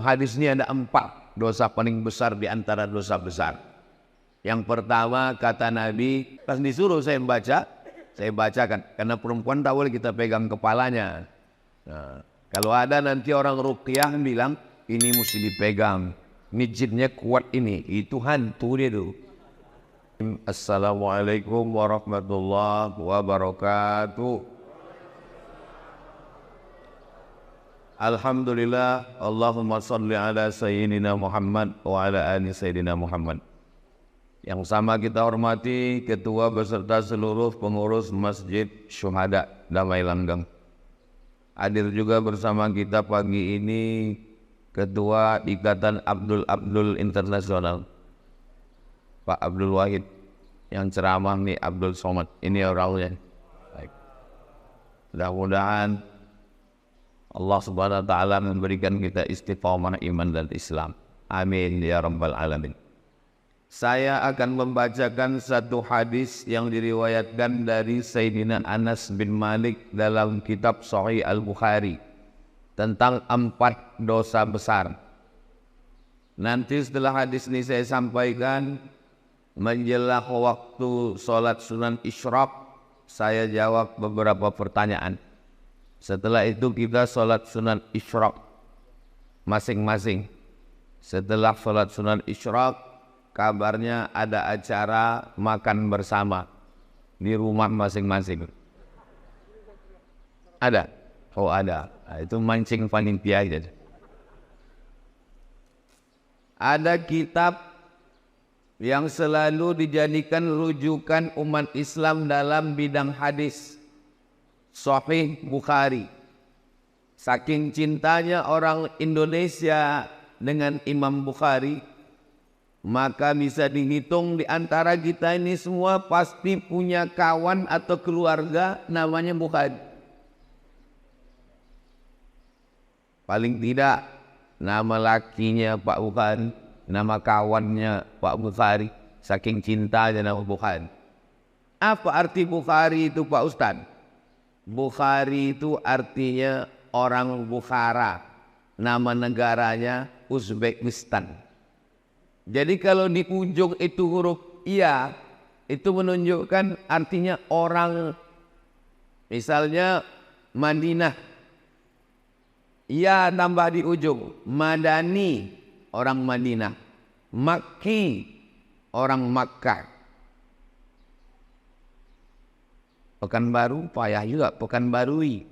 Dalam hadis ini ada 4 dosa paling besar di antara dosa besar. Yang pertama kata Nabi, pas disuruh saya bacakan. Karena perempuan tak boleh kita pegang kepalanya. Nah, kalau ada nanti orang ruqyah bilang, ini mesti dipegang. Ini jinnya kuat ini. Itu hantu dia tuh. Assalamualaikum warahmatullahi wabarakatuh. Alhamdulillah, Allahumma salli ala Sayyidina Muhammad wa ala ali Sayyidina Muhammad. Yang sama kita hormati Ketua beserta seluruh pengurus Masjid Syuhada Damai Langgeng. Hadir juga bersama kita pagi ini Ketua Ikatan Abdul Internasional, Pak Abdul Wahid. Yang ceramah nih Abdul Somad. Ini orangnya. Baik. Mudah-mudahan Allah Subhanahu wa taala memberikan kita istiqamah iman dan Islam. Amin ya rabbal alamin. Saya akan membacakan satu hadis yang diriwayatkan dari Sayyidina Anas bin Malik dalam kitab Sahih Al-Bukhari tentang 4 dosa besar. Nanti setelah hadis ini saya sampaikan, menjelang waktu sholat sunan isyraq, saya jawab beberapa pertanyaan. Setelah itu kita sholat sunan isyraq masing-masing. Setelah sholat sunan isyraq, kabarnya ada acara makan bersama di rumah masing-masing. Ada? Oh ada. Nah, itu mancing panitia aja. Ada kitab yang selalu dijadikan rujukan umat Islam dalam bidang hadis, Sahih Bukhari. Saking cintanya orang Indonesia dengan Imam Bukhari, maka bisa dihitung di antara kita ini semua pasti punya kawan atau keluarga namanya Bukhari. Paling tidak nama lakinya Pak Bukhari, nama kawannya Pak Bukhari, saking cintanya nama Bukhari. Apa arti Bukhari itu Pak Ustadz? Bukhari itu artinya orang Bukhara, nama negaranya Uzbekistan. Jadi kalau di ujung itu huruf iya, itu menunjukkan artinya orang, misalnya Madinah, iya tambah di ujung, Madani, orang Madinah, Makki, orang Makkah. Pekanbaru payah juga, Pekanbarui.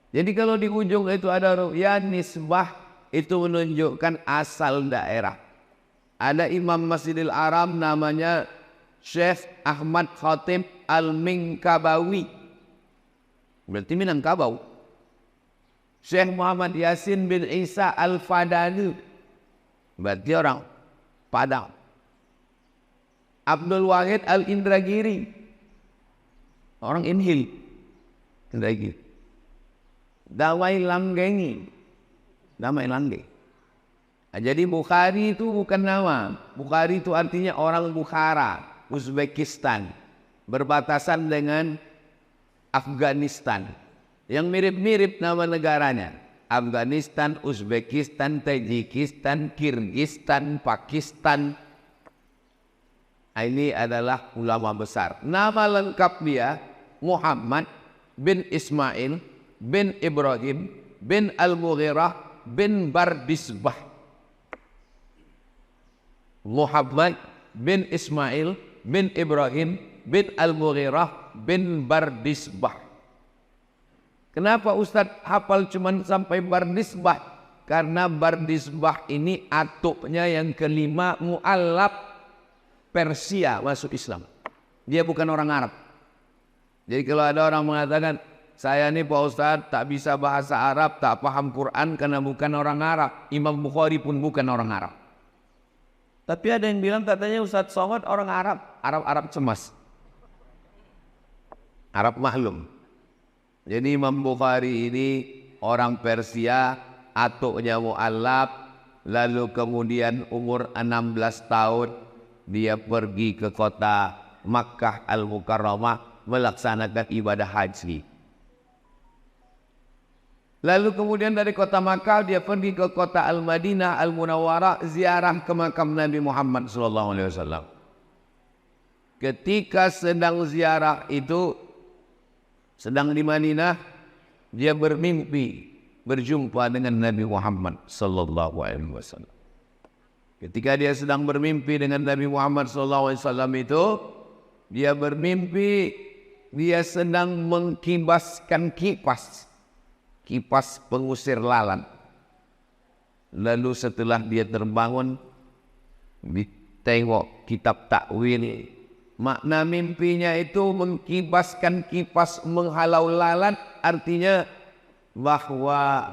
Jadi kalau di ujung itu ada huruf ya, nisbah, itu menunjukkan asal daerah. Ada Imam Masjidil Haram namanya Syekh Ahmad Khatib Al-Minkabawi, berarti Minangkabau. Syekh Muhammad Yasin bin Isa Al-Fadani, berarti orang Padang. Abdul Wahid Al-Indragiri, orang Inhil, Indragiri. Damai Langgengi, Damai Langge. Nah, jadi Bukhari itu bukan nama. Bukhari itu artinya orang Bukhara, Uzbekistan, berbatasan dengan Afghanistan. Yang mirip-mirip nama negaranya, Afghanistan, Uzbekistan, Tajikistan, Kirgistan, Pakistan. Ini adalah ulama besar. Nama lengkap dia Muhammad bin Ismail bin Ibrahim bin Al-Mughirah bin Bardisbah. Muhammad bin Ismail bin Ibrahim bin Al-Mughirah bin Bardisbah. Kenapa Ustadz hafal cuman sampai Bardisbah? Karena Bardisbah ini atuknya yang kelima, mu'allab, Persia masuk Islam. Dia bukan orang Arab. Jadi kalau ada orang mengatakan, saya ini Pak Ustadz tak bisa bahasa Arab, tak paham Quran karena bukan orang Arab. Imam Bukhari pun bukan orang Arab. Tapi ada yang bilang katanya Ustadz Somad orang Arab. Arab cemas, Arab maklum. Jadi Imam Bukhari ini orang Persia, atuknya mu'allab, lalu kemudian umur 16 tahun dia pergi ke kota Makkah Al-Mukarramah melaksanakan ibadah haji. Lalu kemudian dari kota Makkah dia pergi ke kota Al-Madinah Al-Munawwarah ziarah ke makam Nabi Muhammad SAW. Ketika sedang ziarah itu, sedang di Madinah, dia bermimpi berjumpa dengan Nabi Muhammad SAW. Ketika dia sedang bermimpi dengan Nabi Muhammad SAW itu, dia bermimpi dia sedang mengkibaskan kipas pengusir lalat. Lalu setelah dia terbangun, ditengok kitab takwil, makna mimpinya itu mengkibaskan kipas menghalau lalat, artinya bahwa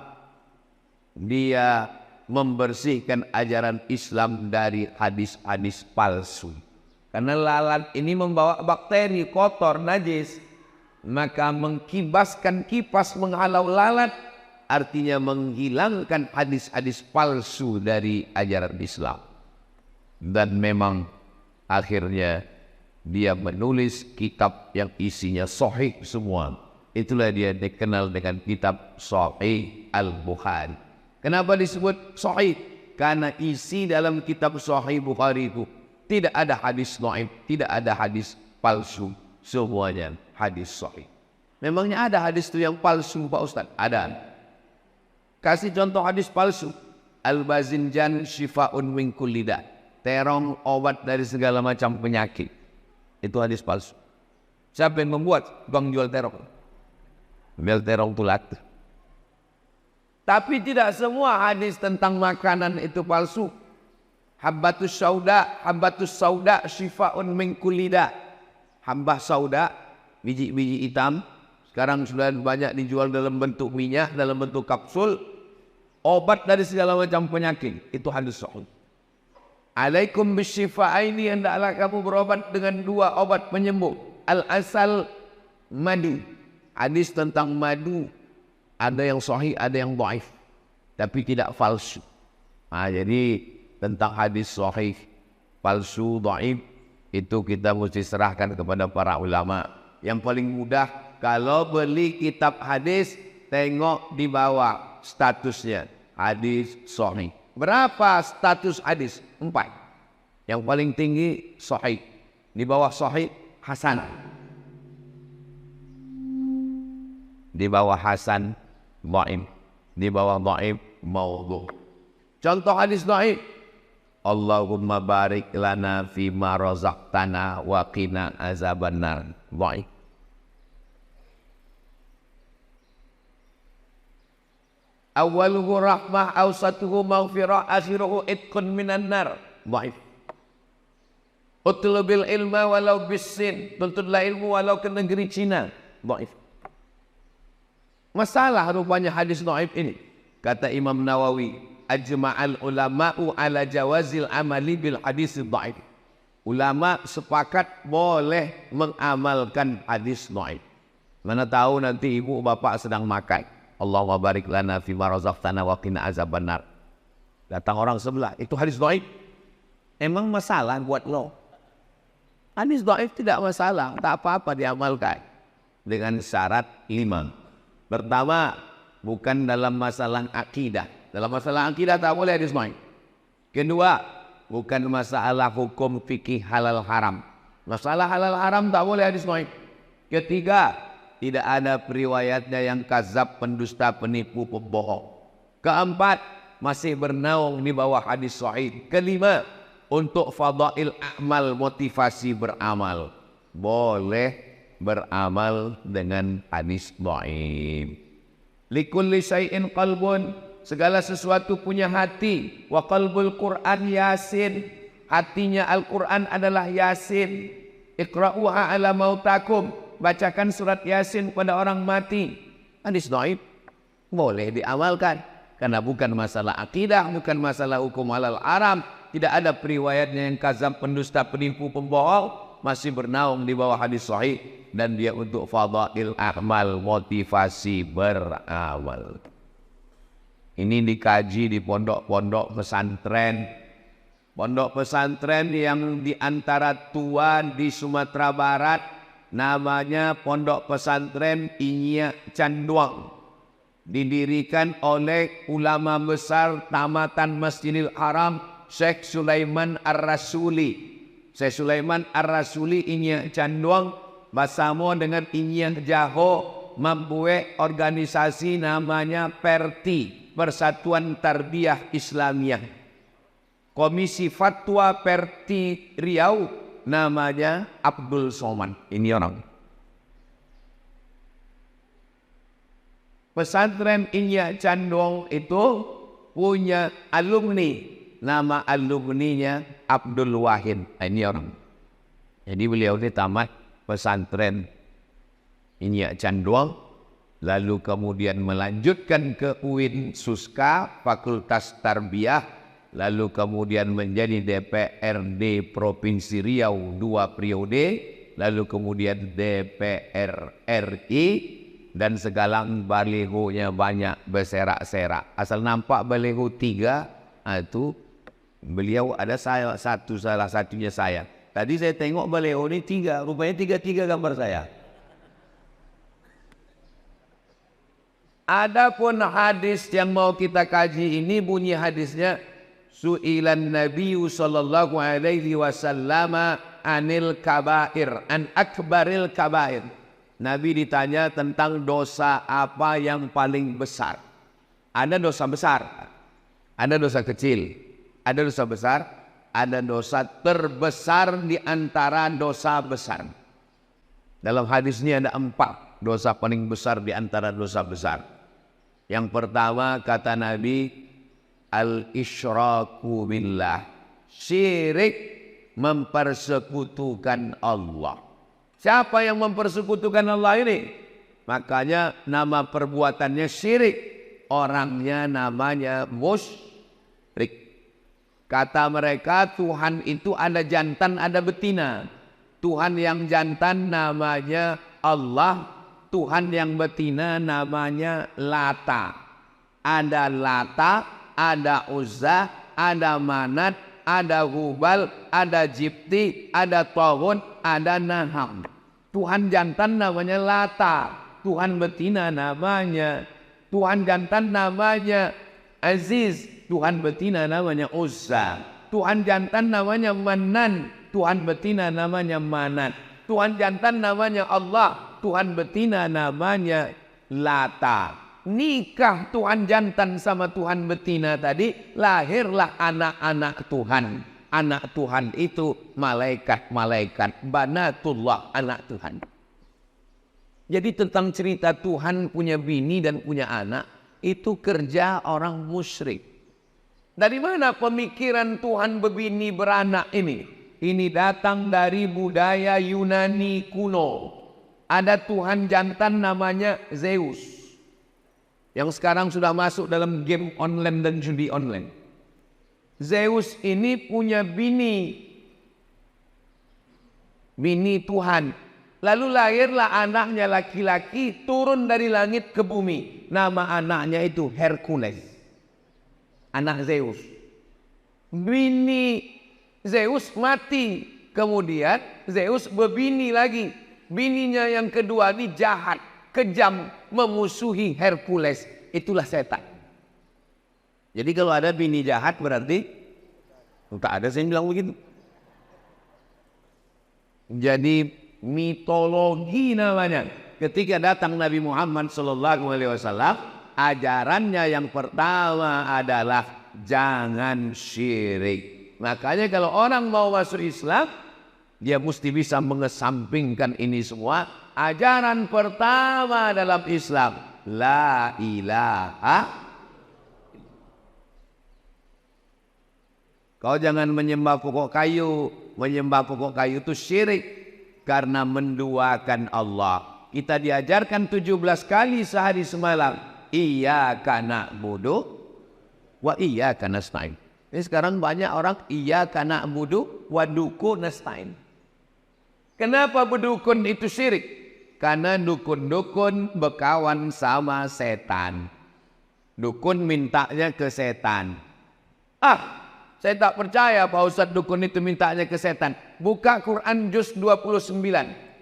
dia membersihkan ajaran Islam dari hadis-hadis palsu. Karena lalat ini membawa bakteri kotor, najis. Maka mengkibaskan kipas menghalau lalat artinya menghilangkan hadis-hadis palsu dari ajaran Islam. Dan memang akhirnya dia menulis kitab yang isinya sahih semua. Itulah dia dikenal dengan kitab Sahih Al-Bukhari. Kenapa disebut sahih? Karena isi dalam kitab Sahih Bukhari itu tidak ada hadis dhaif, tidak ada hadis palsu, semuanya hadis sahih. Memangnya ada hadis itu yang palsu Pak Ustaz? Ada. Kasih contoh hadis palsu. Al-Bazinjan syifa'un min kulli da'. Terong obat dari segala macam penyakit. Itu hadis palsu. Siapa yang membuat? Bang jual terong. Jual terong tulat. Tapi tidak semua hadis tentang makanan itu palsu. Habbatus sauda syifa'un min kulli da'. Hambah sauda, biji-biji hitam, sekarang sudah banyak dijual dalam bentuk minyak, dalam bentuk kapsul. Obat dari segala macam penyakit. Itu hadis sahih. Alaikum bisyifa'aini, hendaklah kamu berobat dengan dua obat penyembuh. Al-asal, madu. Hadis tentang madu ada yang sahih, ada yang dhaif, tapi tidak palsu. Jadi tentang hadis sahih, palsu, dhaif, itu kita mesti serahkan kepada para ulama. Yang paling mudah, kalau beli kitab hadis, tengok di bawah statusnya. Hadis sahih. Berapa status hadis? 4. Yang paling tinggi sahih. Di bawah sahih, hasan. Di bawah hasan, dhaif. Di bawah dhaif, maudhu'. Contoh hadis dhaif. Allahumma barik lana fima razaqtana wa qina azabannar. Dhaif. Awaluhu rahmah, awsatuhu maghfirah, akhiruhu itqun minan nar. Dhaif. Utlubil ilma walau bisin, tuntutlah ilmu walau ke negeri Cina. Dhaif. Masalah rupanya hadis dhaif ini. Kata Imam Nawawi, ajma'al ulama'u ala jawazil amali bil hadis dhaif. Ulama sepakat boleh mengamalkan hadis dhaif. Mana tahu nanti ibu bapak sedang makan. Allahumma barik lana fima razaqtana wa qina azabannar. Datang orang sebelah, itu hadis dhaif. Emang masalah buat lo? Hadis dhaif tidak masalah, tak apa-apa diamalkan. Dengan syarat 5. Pertama, bukan dalam masalah akidah. Dalam masalah akidah tak boleh hadis dhaif. Kedua, bukan masalah hukum fikih halal haram. Masalah halal haram tak boleh hadis dhaif. Ketiga, tidak ada periwayatnya yang kazab, pendusta, penipu, pembohong. Keempat, masih bernaung di bawah hadis sahih. Kelima, untuk fadail amal, motivasi beramal. Boleh beramal dengan hadis dhaif. Likulli syai'in qalbun, segala sesuatu punya hati. Wa qalbul Qur'an Yasin, hatinya Al-Quran adalah Yasin. Iqra'uha ala mautakum, bacakan surat Yasin pada orang mati. Hadis dhaif boleh diamalkan karena bukan masalah akidah, bukan masalah hukum halal haram. Tidak ada periwayatnya yang kazab, pendusta, penipu, pembohong. Masih bernaung di bawah hadis sahih dan dia untuk fadail amal, motivasi beramal. Ini dikaji di pondok-pondok pesantren. Pondok pesantren yang di antara tua di Sumatera Barat, namanya Pondok Pesantren Inya Canduang. didirikan oleh ulama besar tamatan Masjidil Haram Syekh Sulaiman Ar-Rasuli. Syekh Sulaiman Ar-Rasuli inya canduang bersama dengan inya Jaho membuat organisasi namanya PERTI, Persatuan Tarbiyah Islamiyah. Komisi Fatwa PERTI Riau namanya Abdul Somad. Ini orang. Pesantren Inya Candong itu punya alumni. Nama alumninya Abdul Wahid. Ini orang. Jadi beliau ini tamat pesantren Inya Candong, lalu kemudian melanjutkan ke UIN Suska, Fakultas Tarbiyah, lalu kemudian menjadi DPRD Provinsi Riau 2 periode, lalu kemudian DPR RI, dan sekarang balihonya banyak berserak-serak. Asal nampak baliho 3, itu beliau ada salah satunya saya. Tadi saya tengok baliho ini 3, rupanya 3 gambar saya. Adapun hadis yang mau kita kaji ini bunyi hadisnya, Su'ilan Nabiyu sallallahu alaihi wasallam anil kabair, an akbaril kabair. Nabi ditanya tentang dosa apa yang paling besar. Ada dosa besar, ada dosa kecil, ada dosa besar, ada dosa terbesar di antara dosa besar. Dalam hadis ini ada 4 dosa paling besar di antara dosa besar. Yang pertama kata Nabi, al-isyraku billah, syirik, mempersekutukan Allah. Siapa yang mempersekutukan Allah ini? Makanya nama perbuatannya syirik, orangnya namanya musyrik. Kata mereka Tuhan itu ada jantan ada betina. Tuhan yang jantan namanya Allah, Tuhan yang betina namanya Lata. Ada Lata, ada Uzza, ada Manat, ada Hubal, ada Jibti, ada Tawun, ada Naham. Tuhan jantan namanya Lata, Tuhan betina namanya, Tuhan jantan namanya Aziz, Tuhan betina namanya Uzza. Tuhan jantan namanya Manan, Tuhan betina namanya Manat. Tuhan jantan namanya Allah, Tuhan betina namanya Lata. Nikah Tuhan jantan sama Tuhan betina tadi, lahirlah anak-anak Tuhan. Anak Tuhan itu malaikat-malaikat, banatullah, anak Tuhan. Jadi tentang cerita Tuhan punya bini dan punya anak, itu kerja orang musyrik. Dari mana pemikiran Tuhan berbini beranak ini? Ini datang dari budaya Yunani kuno. Ada Tuhan jantan namanya Zeus, yang sekarang sudah masuk dalam game online dan judi online. Zeus ini punya bini Tuhan. Lalu lahirlah anaknya laki-laki, turun dari langit ke bumi. Nama anaknya itu Hercules, anak Zeus. Bini Zeus mati, kemudian Zeus berbini lagi. Bininya yang kedua ini jahat, kejam, memusuhi Hercules. Itulah setan. Jadi kalau ada bini jahat berarti tak ada, saya bilang begitu. Jadi mitologi namanya. Ketika datang Nabi Muhammad SAW, ajarannya yang pertama adalah jangan syirik. Makanya kalau orang mau masuk Islam, dia mesti bisa mengesampingkan ini semua. Ajaran pertama dalam Islam, la ilaha. Kau jangan menyembah pokok kayu. Menyembah pokok kayu itu syirik, karena menduakan Allah. Kita diajarkan 17 kali sehari semalam, iyyaka na'budu wa iyyaka nasta'in. Ini sekarang banyak orang iyyaka na'budu wa duku nasta'in. Kenapa berdukun itu syirik? Karena dukun-dukun berkawan sama setan. Dukun mintanya ke setan. Saya tak percaya Pak Ustadz dukun itu mintanya ke setan. Buka Quran juz 29.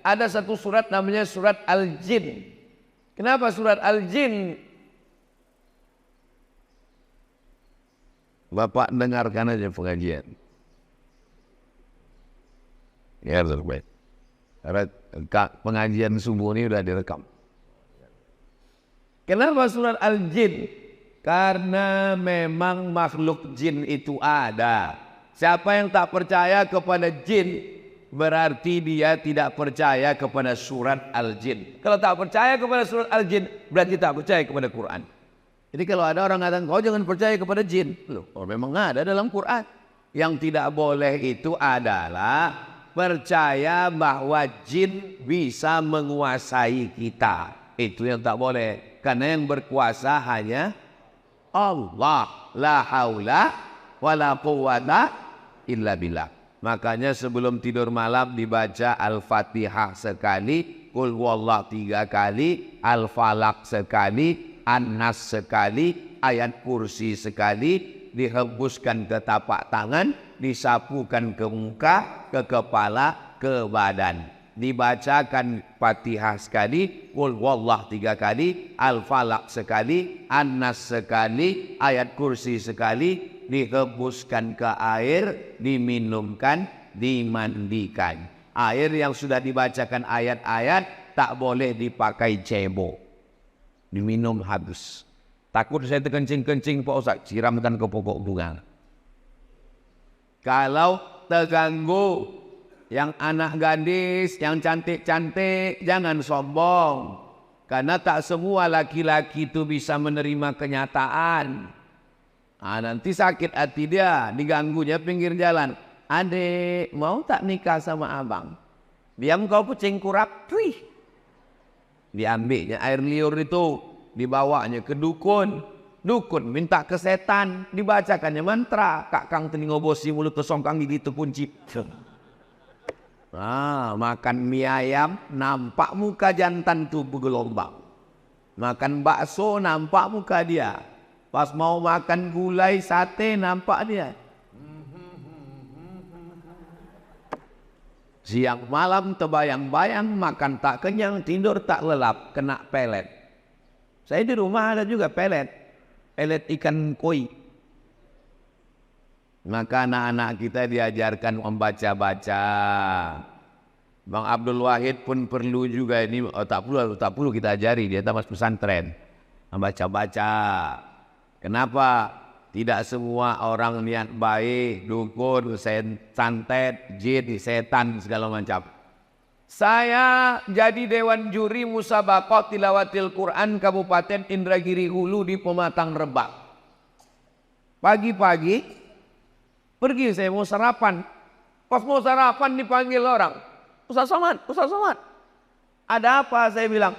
Ada satu surat namanya surat Al-Jin. Kenapa surat Al-Jin Bapak dengarkan aja pengajian. Ya, baik. Karena pengajian subuh ini udah direkam. Kenapa surat Al-Jin? Karena memang makhluk jin itu ada. Siapa yang tak percaya kepada jin, berarti dia tidak percaya kepada surat Al-Jin. Kalau tak percaya kepada surat Al-Jin, berarti tak percaya kepada Quran. Jadi kalau ada orang mengatakan, kau jangan percaya kepada jin. Loh, memang ada dalam Quran. Yang tidak boleh itu adalah percaya bahwa jin bisa menguasai kita. Itu yang tak boleh. Karena yang berkuasa hanya Allah. La haula wa la quwwata illa billah. Makanya sebelum tidur malam dibaca Al-Fatihah sekali, Qul huwallahu 3 kali, Al-Falaq sekali, An-Nas sekali, ayat kursi sekali, dihembuskan ke tapak tangan, disapukan ke muka, ke kepala, ke badan. Dibacakan Fatihah sekali, Qul huwallahu 3 kali, Al-Falaq sekali, An-Nas sekali, ayat kursi sekali, dihembuskan ke air, diminumkan, dimandikan. Air yang sudah dibacakan ayat-ayat tak boleh dipakai cebok. Diminum habis. Takut saya terkencing-kencing Pak Ustaz, siramkan ke pokok bunga. Kalau terganggu, yang anak gadis, yang cantik-cantik, jangan sombong. Karena tak semua laki-laki itu bisa menerima kenyataan. Nanti sakit hati dia, diganggunya pinggir jalan. Adik, mau tak nikah sama abang? Diam kau kucing kurap. Wih. Diambilnya air liur itu, dibawanya ke dukun. Dukun minta ke setan, dibacakannya mantra. Kakang telingo bosi mulut kesongkang gigi terkunci. Makan mie ayam, nampak muka jantan tuh bergelombang. Makan bakso, nampak muka dia. Pas mau makan gulai sate, nampak dia. Siang malam terbayang-bayang, makan tak kenyang, tidur tak lelap, kena pelet. Saya di rumah ada juga pelet ikan koi. Maka anak-anak kita diajarkan membaca-baca. Bang Abdul Wahid pun perlu juga ini, tak perlu kita ajari, dia tamat pesantren. Membaca-baca. Kenapa? Tidak semua orang niat baik, dukun, santet, jin, setan, segala macam. Saya jadi dewan juri musabaqah tilawatil Quran Kabupaten Indragiri Hulu di Pematang Rebak. Pagi-pagi pergi saya mau sarapan. Pas mau sarapan dipanggil orang. Ustaz Somad. Ada apa? Saya bilang,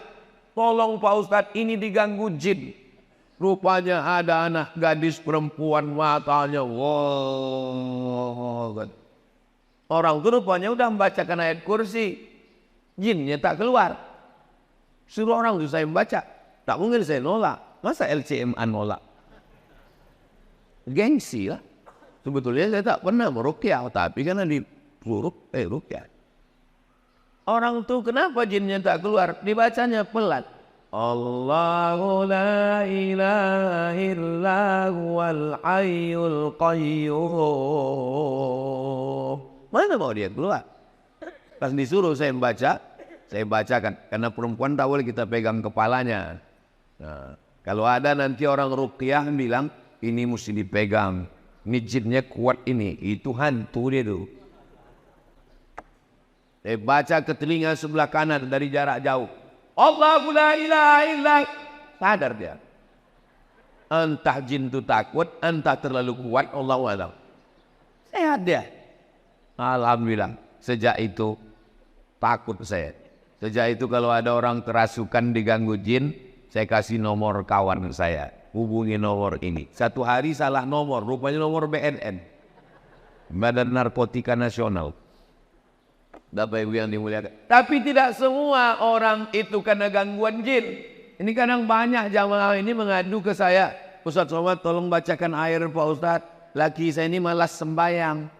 tolong Pak Ustadz, ini diganggu jin. Rupanya ada anak gadis perempuan, matanya wow. Orang itu rupanya udah membacakan ayat kursi, jinnya tak keluar. Suruh orang itu saya membaca, tak mungkin saya nolak. Masa LCMA nolak? Gengsi lah. Sebetulnya saya tak pernah meruqyah, tapi karena disuruh ruqyah. Orang itu kenapa jinnya tak keluar? Dibacanya pelan. Allahu la ilaha illa huwal hayyul qayyum. Mana mau dia keluar? Pas disuruh saya membaca, saya bacakan. Karena perempuan tak boleh kita pegang kepalanya. Nah, kalau ada nanti orang ruqyah bilang, ini mesti dipegang. Ini jinnya kuat ini. Itu hantu dia tuh. Saya baca ke telinga sebelah kanan dari jarak jauh. Allahu la ilaha illa. Sadar dia. Entah jin itu takut, entah terlalu kuat, Allahu a'lam. Sehat dia. Alhamdulillah. Sejak itu takut saya. Sejak itu kalau ada orang kerasukan diganggu jin, saya kasih nomor kawan saya. Hubungi nomor ini. Satu hari salah nomor, rupanya nomor BNN. Badan Narkotika Nasional. Bapak Ibu yang dimuliakan. Tapi tidak semua orang itu karena gangguan jin. Ini kadang banyak jamaah ini mengadu ke saya. Ustaz Somad tolong bacakan air Pak Ustaz. Laki saya ini malas sembahyang.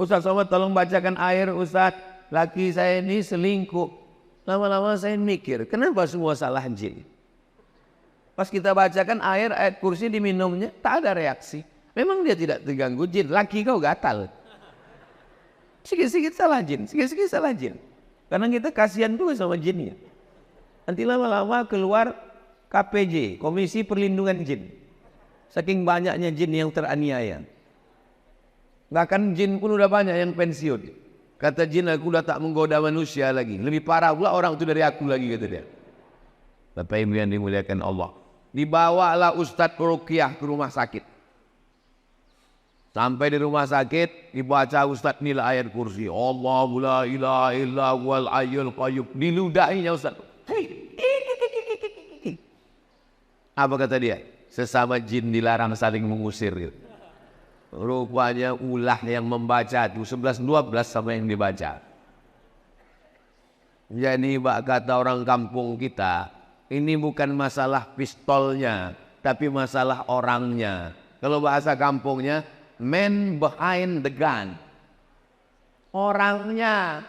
Ustaz Somad tolong bacakan air Ustaz. Laki saya ini selingkuh. Lama-lama saya mikir, kenapa semua salah jin? Pas kita bacakan ayat kursi diminumnya, tak ada reaksi. Memang dia tidak terganggu jin, laki kau gatal. Sikit-sikit salah jin, sikit-sikit salah jin. Karena kita kasihan juga sama jinnya. Nanti lama-lama keluar KPJ, Komisi Perlindungan Jin. Saking banyaknya jin yang teraniaya. Bahkan jin pun udah banyak yang pensiun. Kata jin, aku udah tak menggoda manusia lagi. Lebih parah pula orang itu dari aku lagi, kata dia. Bapak Ibu yang dimuliakan Allah. Dibawalah Ustadz Ruqyah ke rumah sakit. Sampai di rumah sakit, dibaca Ustadz nilai ayat kursi. Allahu la ilaha illa huwal hayyul qayyum. Diludahinya Ustadz. Apa kata dia? Sesama jin dilarang saling mengusir. Gitu. Rupanya ulah yang membaca itu 11-12 sama yang dibaca. Jadi kata orang kampung kita, ini bukan masalah pistolnya, tapi masalah orangnya. Kalau bahasa kampungnya, man behind the gun. Orangnya.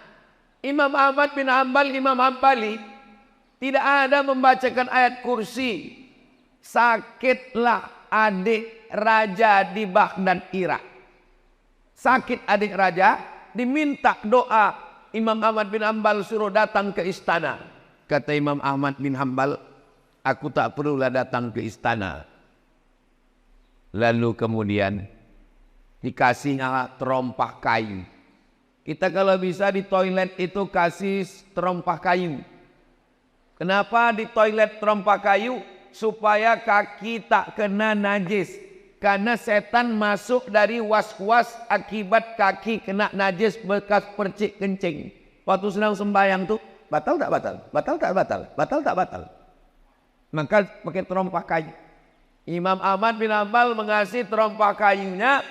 Imam Ahmad bin Hanbal, Imam Hambali tidak ada membacakan ayat kursi. Sakitlah adik raja di Baghdad, Irak. Sakit adik raja, diminta doa. Imam Ahmad bin Hanbal suruh datang ke istana. Kata Imam Ahmad bin Hanbal, aku tak perlulah datang ke istana. Lalu kemudian dikasihnya terompah kayu. Kita kalau bisa di toilet itu kasih terompah kayu. Kenapa di toilet terompah kayu? Supaya kaki tak kena najis. Karena setan masuk dari was-was akibat kaki kena najis bekas percik kencing. Waktu sedang sembahyang tuh, batal tak batal? Batal tak batal? Batal tak batal? Maka pakai terompah kayu. Imam Ahmad bin Hanbal mengasih terompah kayunya.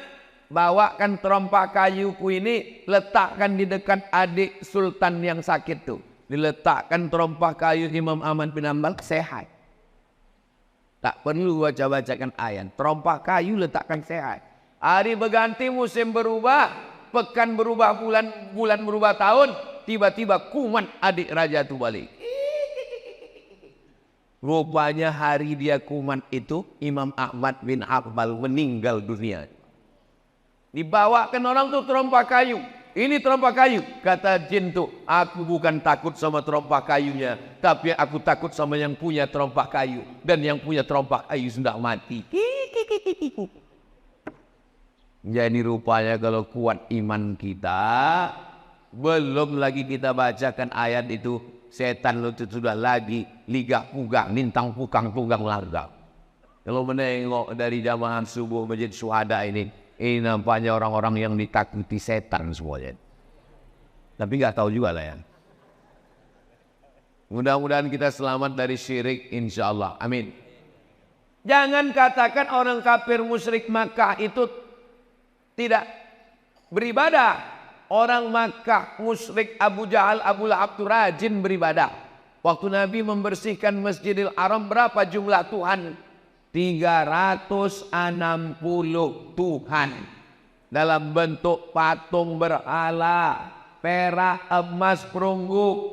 Bawakan terompah kayuku ini, letakkan di dekat adik sultan yang sakit tuh. Diletakkan terompah kayu Imam Ahmad bin Hanbal, sehat. Tak perlu baca-bacakan ayat. Terompah kayu letakkan sehat. Hari berganti, musim berubah, pekan berubah, bulan berubah tahun, tiba-tiba kuman adik raja itu balik. Rupanya hari dia kuman itu, Imam Ahmad bin Hanbal meninggal dunia. Dibawakan orang tuh terompah kayu. Ini terompah kayu. Kata jin tuh, aku bukan takut sama terompah kayunya, tapi aku takut sama yang punya terompah kayu. Dan yang punya terompah kayu sudah mati. Jadi rupanya kalau kuat iman kita, belum lagi kita bacakan ayat itu, setan itu sudah lagi ligah pugang, nintang pukang tunggang larga. Kalau menengok dari jamaah subuh Masjid Syuhada ini nampaknya orang-orang yang ditakuti setan semuanya. Tapi nggak tahu juga lah ya. Mudah-mudahan kita selamat dari syirik, insya Allah. Amin. Jangan katakan orang kafir musyrik Makkah itu tidak beribadah. Orang Makkah musyrik Abu Jahal, Abu Lahab itu rajin beribadah. Waktu Nabi membersihkan Masjidil Haram, berapa jumlah Tuhan? 360 Tuhan dalam bentuk patung berhala, perak, emas, perunggu,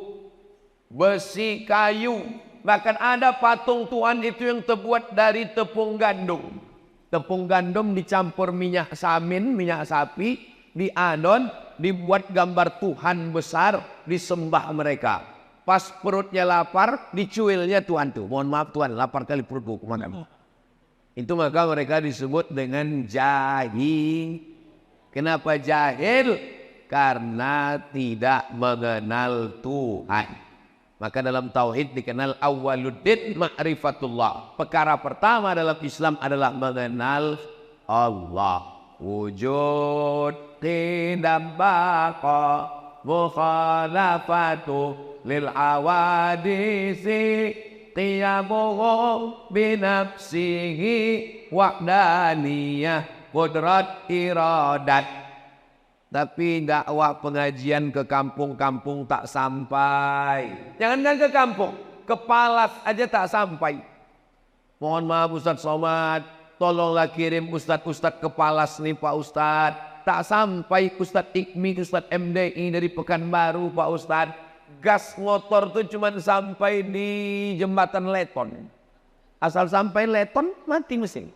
besi, kayu. Bahkan ada patung Tuhan itu yang terbuat dari tepung gandum. Tepung gandum dicampur minyak samin, minyak sapi, diadon, dibuat gambar Tuhan besar, disembah mereka. Pas perutnya lapar, dicuilnya Tuhan tuh. Mohon maaf Tuhan, lapar kali perutku, kemana? Itu maka mereka disebut dengan jahil. Kenapa jahil? Karena tidak mengenal Tuhan. Maka dalam tauhid dikenal awwaluddin ma'rifatullah. Perkara pertama dalam Islam adalah mengenal Allah. Wujud tidak baqa mukhalafatu lil awadisi qiyamuhu binafsihi wahdaniyah qudrat iradat. Tapi dakwah pengajian ke kampung-kampung tak sampai. Jangankan ke kampung, ke Palas aja tak sampai. Mohon maaf Ustadz Somad, tolonglah kirim Ustadz-Ustadz ke Palas nih Pak Ustadz. Tak sampai Ustadz Ikmi, Ustadz MDI dari Pekanbaru Pak Ustadz. Gas motor tuh cuma sampai di jembatan Leton. Asal sampai leton mati mesin.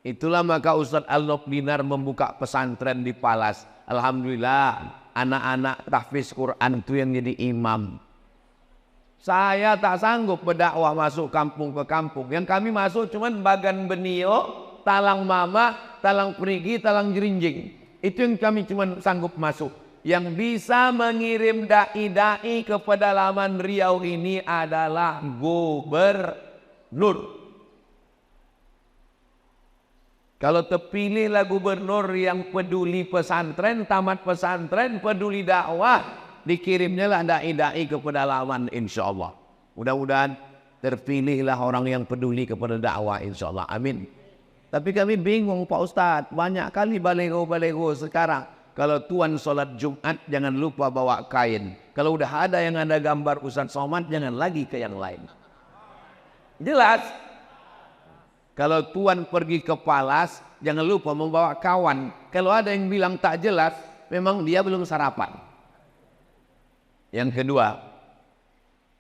Itulah maka Ustadz Al-Nob Dinar membuka pesantren di Palas. Alhamdulillah anak-anak tahfiz Quran itu yang jadi imam. Saya tak sanggup berdakwah masuk kampung ke kampung. Yang kami masuk cuman Bagan Benio, Talang Mama, Talang Perigi, Talang Jerinjing. Itu yang kami cuman sanggup masuk. Yang bisa mengirim dai-dai ke pedalaman Riau ini adalah gubernur. Kalau terpilihlah gubernur yang peduli pesantren, tamat pesantren, peduli dakwah, dikirimnya lah dai-dai ke pedalaman insya Allah. Mudah-mudahan terpilihlah orang yang peduli kepada dakwah insya Allah. Amin. Tapi kami bingung Pak Ustadz, banyak kali balego-balego sekarang. Kalau tuan sholat Jumat jangan lupa bawa kain. Kalau udah ada yang ada gambar Ustadz Somad jangan lagi ke yang lain. Jelas. Kalau tuan pergi ke Palas, jangan lupa membawa kawan. Kalau ada yang bilang tak jelas, memang dia belum sarapan. Yang kedua,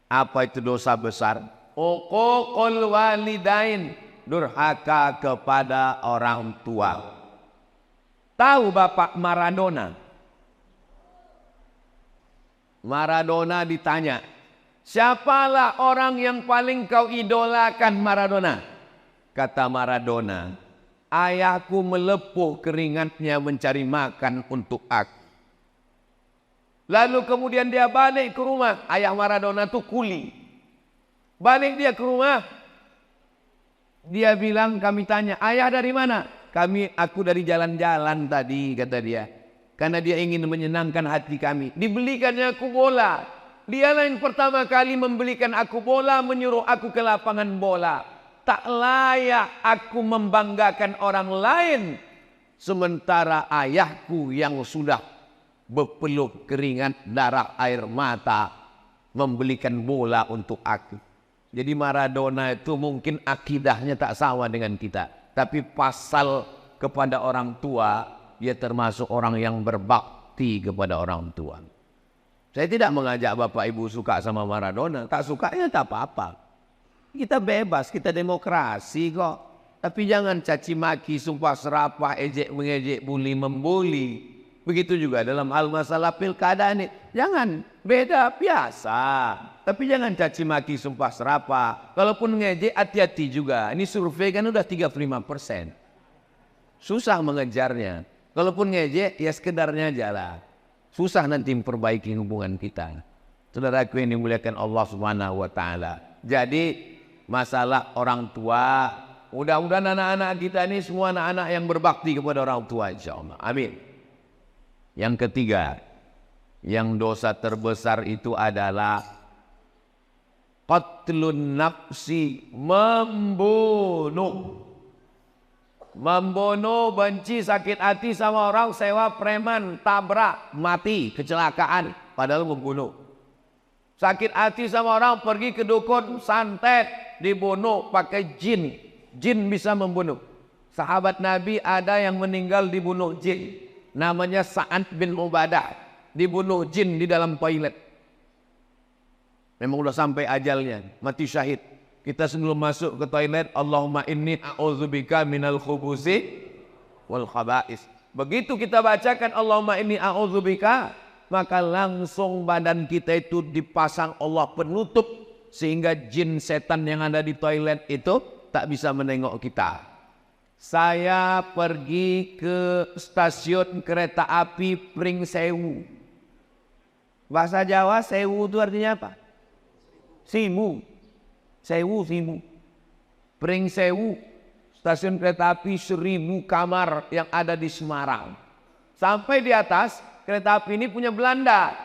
apa itu dosa besar? Uququl walidain, durhaka kepada orang tua. Tahu Bapak Maradona? Maradona ditanya, siapalah orang yang paling kau idolakan Maradona? Kata Maradona, ayahku melepuh keringatnya mencari makan untuk aku. Lalu kemudian dia balik ke rumah. Ayah Maradona itu kuli. Balik dia ke rumah. Dia bilang, kami tanya, ayah dari mana? Aku dari jalan-jalan tadi, kata dia. Karena dia ingin menyenangkan hati kami. Dibelikannya aku bola. Dialah yang pertama kali membelikan aku bola, menyuruh aku ke lapangan bola. Tak layak aku membanggakan orang lain. Sementara ayahku yang sudah berpeluh keringat, darah, air mata, membelikan bola untuk aku. Jadi Maradona itu mungkin akidahnya tak sama dengan kita. Tapi pasal kepada orang tua, dia termasuk orang yang berbakti kepada orang tua. Saya tidak mengajak Bapak Ibu suka sama Maradona. Tak sukanya tak apa-apa. Kita bebas, kita demokrasi kok. Tapi jangan caci maki, sumpah serapah, ejek mengejek, bully membuli. Begitu juga dalam hal masalah pilkada ini. Jangan, beda biasa. Tapi jangan caci maki, sumpah serapah. Kalaupun ngejek, hati-hati juga. Ini survei kan udah 35%. Susah mengejarnya. Kalaupun ngejek, ya sekedarnya aja lah. Susah nanti memperbaiki hubungan kita. Saudaraku yang dimuliakan Allah Subhanahu wa Ta'ala. Jadi masalah orang tua, mudah-mudahan anak-anak kita ini semua anak-anak yang berbakti kepada orang tua insyaallah. Amin. Yang ketiga, yang dosa terbesar itu adalah qatlun nafsi, membunuh. Membunuh, benci, sakit hati sama orang, sewa preman, tabrak, mati, kecelakaan, padahal membunuh. Sakit hati sama orang, pergi ke dukun, santet, dibunuh pakai jin. Jin bisa membunuh. Sahabat Nabi ada yang meninggal dibunuh jin. Namanya Sa'ad bin Ubadah. Dibunuh jin di dalam toilet. Memang sudah sampai ajalnya. Mati syahid. Kita sebelum masuk ke toilet, Allahumma inni a'udzubika minal khubusi wal khaba'is. Begitu kita bacakan Allahumma inni a'udzubika, maka langsung badan kita itu dipasang Allah penutup. Sehingga jin setan yang ada di toilet itu tak bisa menengok kita. Saya pergi ke stasiun kereta api Pringsewu. Bahasa Jawa sewu itu artinya apa? Simu. Sewu, simu. Pringsewu, stasiun kereta api 1000 kamar yang ada di Semarang. Sampai di atas, kereta api ini punya Belanda.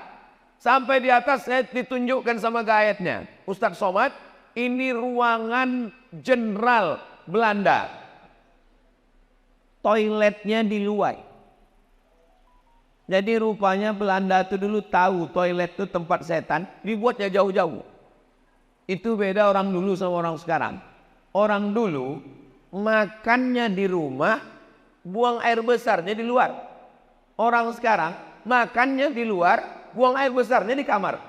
Sampai di atas saya ditunjukkan sama guide-nya. Ustadz Somad, ini ruangan jenderal Belanda. Toiletnya di luar. Jadi rupanya Belanda itu dulu tahu toilet itu tempat setan, dibuatnya jauh-jauh. Itu beda orang dulu sama orang sekarang. Orang dulu makannya di rumah, buang air besarnya di luar. Orang sekarang makannya di luar, buang air besarnya di kamar.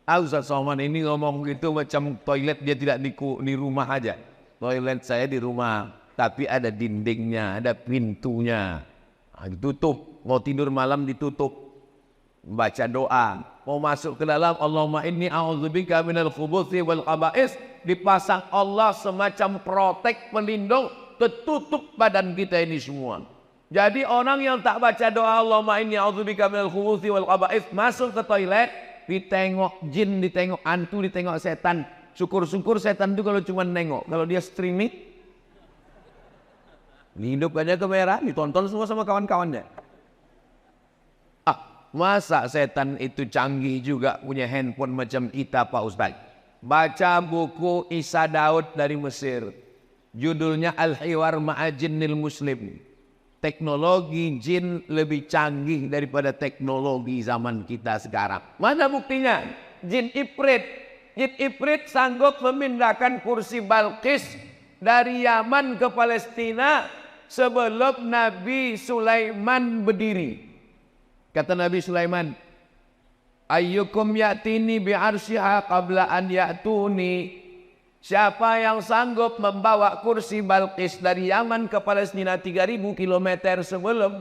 Ustaz Somad ini ngomong gitu macam toilet dia tidak di rumah aja. Toilet saya di rumah, tapi ada dindingnya, ada pintunya. Ditutup, mau tidur malam ditutup. Baca doa, mau masuk ke dalam Allahumma inni a'udzubika minal khubuthi wal khaba'is, dipasang Allah semacam protek pelindung, tertutup badan kita ini semua. Jadi orang yang tak baca doa Allahumma inni a'udzubika minal khubuthi wal khaba'is, masuk ke toilet, ditengok jin, ditengok hantu, ditengok setan. Syukur-syukur setan itu kalau cuma nengok. Kalau dia streaming, hidup aja kamera, ditonton semua sama kawan-kawannya. Masa setan itu canggih juga punya handphone macam kita Pak Ustaz? Baca buku Isa Daud dari Mesir. Judulnya Al-Hiwar Ma'ajinnil Muslim. Teknologi jin lebih canggih daripada teknologi zaman kita sekarang. Mana buktinya? Jin Ifrit. Jin Ifrit sanggup memindahkan kursi Balqis dari Yaman ke Palestina sebelum Nabi Sulaiman berdiri. Kata Nabi Sulaiman, ayyukum ya'tini bi'arsyiha qabla an ya'tuni. Siapa yang sanggup membawa kursi Balqis dari Yaman ke Palestina 3000 km sebelum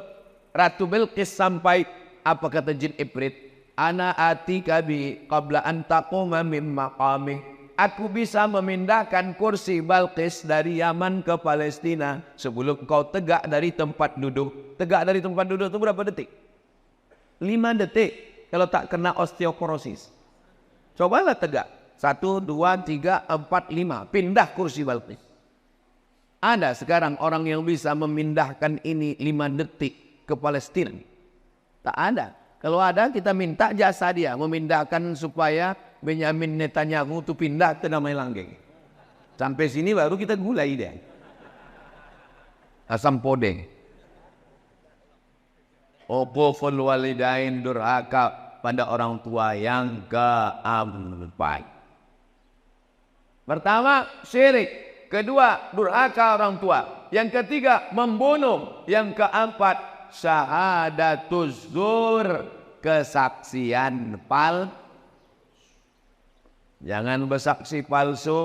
Ratu Bilqis sampai, apa kata jin Ifrit? Ana atika bi qabla an taquma min maqami. Aku bisa memindahkan kursi Balqis dari Yaman ke Palestina sebelum kau tegak dari tempat duduk. Tegak dari tempat duduk itu berapa detik? 5 detik kalau tak kena osteoporosis. Cobalah tegak. 1, 2, 3, 4, 5. Pindah kursi Balqis. Ada sekarang orang yang bisa memindahkan ini 5 detik ke Palestina? Tak ada. Kalau ada kita minta jasa dia memindahkan supaya Benyamin Netanyahu itu pindah ke Damai Langgeng. Sampai sini baru kita gulai dia. Asam podeng. Uququl walidain, durhaka pada orang tua yang keempat. Pertama, syirik. Kedua, durhaka orang tua. Yang ketiga, membunuh. Yang keempat, syahadatuz zur, kesaksian palsu. Jangan bersaksi palsu.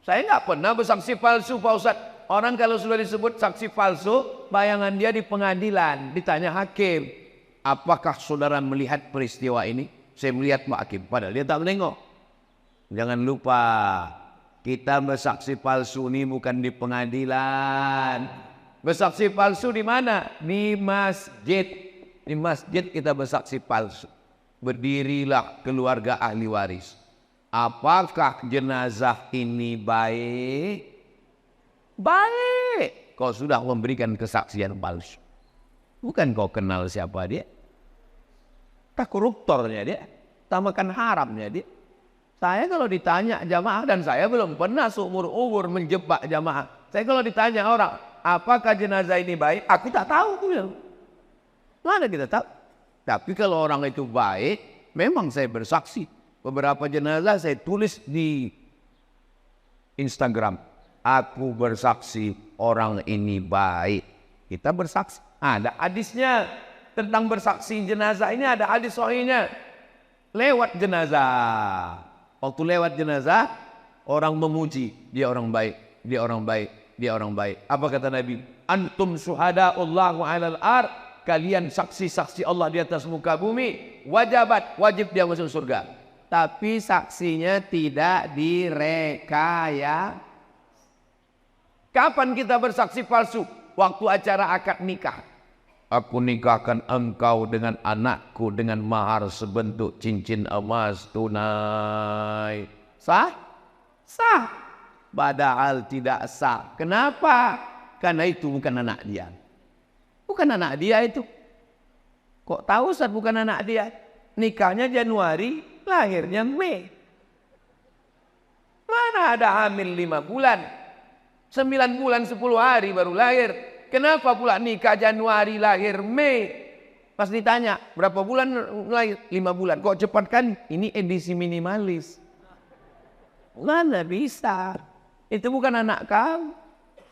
Saya nggak pernah bersaksi palsu Pak Ustaz. Orang kalau sudah disebut saksi palsu, bayangan dia di pengadilan, ditanya hakim, apakah saudara melihat peristiwa ini? Saya melihat Pak Hakim, padahal dia tak menengok. Jangan lupa, kita bersaksi palsu ini bukan di pengadilan. Bersaksi palsu di mana? Di masjid. Di masjid kita bersaksi palsu. Berdirilah keluarga ahli waris. Apakah jenazah ini baik? Baik. Kau sudah memberikan kesaksian palsu. Bukan kau kenal siapa dia. Tak koruptornya dia. Tak makan haramnya dia. Saya kalau ditanya jamaah, dan saya belum pernah seumur-umur menjebak jamaah. Saya kalau ditanya orang, apakah jenazah ini baik? Aku tak tahu. Mana kita tahu? Tapi kalau orang itu baik, memang saya bersaksi. Beberapa jenazah saya tulis di Instagram. Aku bersaksi orang ini baik. Kita bersaksi. Ada hadisnya tentang bersaksi jenazah ini, ada hadis sahihnya. Lewat jenazah. Waktu lewat jenazah, orang memuji, dia orang baik, dia orang baik, dia orang baik. Apa kata Nabi? Antum syuhada'ullahu 'alal ard, kalian saksi-saksi Allah di atas muka bumi, wajib dia masuk surga. Tapi saksinya tidak direkayasa. Kapan kita bersaksi palsu? Waktu acara akad nikah. Aku nikahkan engkau dengan anakku dengan mahar sebentuk cincin emas tunai. Sah? Sah. Padahal tidak sah. Kenapa? Karena itu bukan anak dia. Bukan anak dia itu. Kok tahu Ustaz bukan anak dia? Nikahnya Januari, lahirnya Mei. Mana ada hamil 5 bulan? 9 bulan 10 hari baru lahir. Kenapa pula nikah Januari lahir Mei? Pas ditanya berapa bulan lahir? 5 bulan. Kok cepat kan? Ini edisi minimalis. Mana bisa? Itu bukan anak kamu.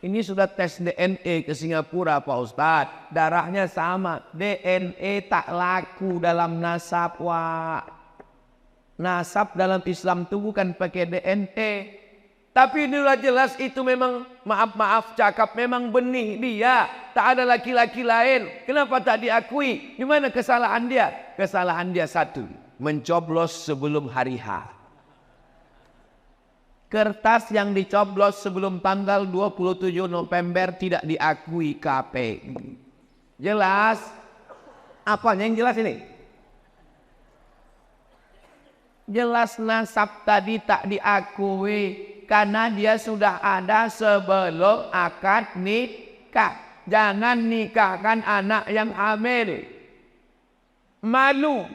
Ini sudah tes DNA ke Singapura Pak Ustadz. Darahnya sama. DNA tak laku dalam nasab Wak. Nasab dalam Islam itu bukan pakai DNA. Tapi inilah jelas itu memang maaf cakap memang benih dia. Tak ada laki-laki lain. Kenapa tak diakui? Di mana kesalahan dia? Kesalahan dia satu. Mencoblos sebelum hari H. Kertas yang dicoblos sebelum tanggal 27 November tidak diakui KPU. Jelas? Apanya yang jelas ini? Jelas nasab tadi tak diakui. Karena dia sudah ada sebelum akad nikah. Jangan nikahkan anak yang hamil. Malu.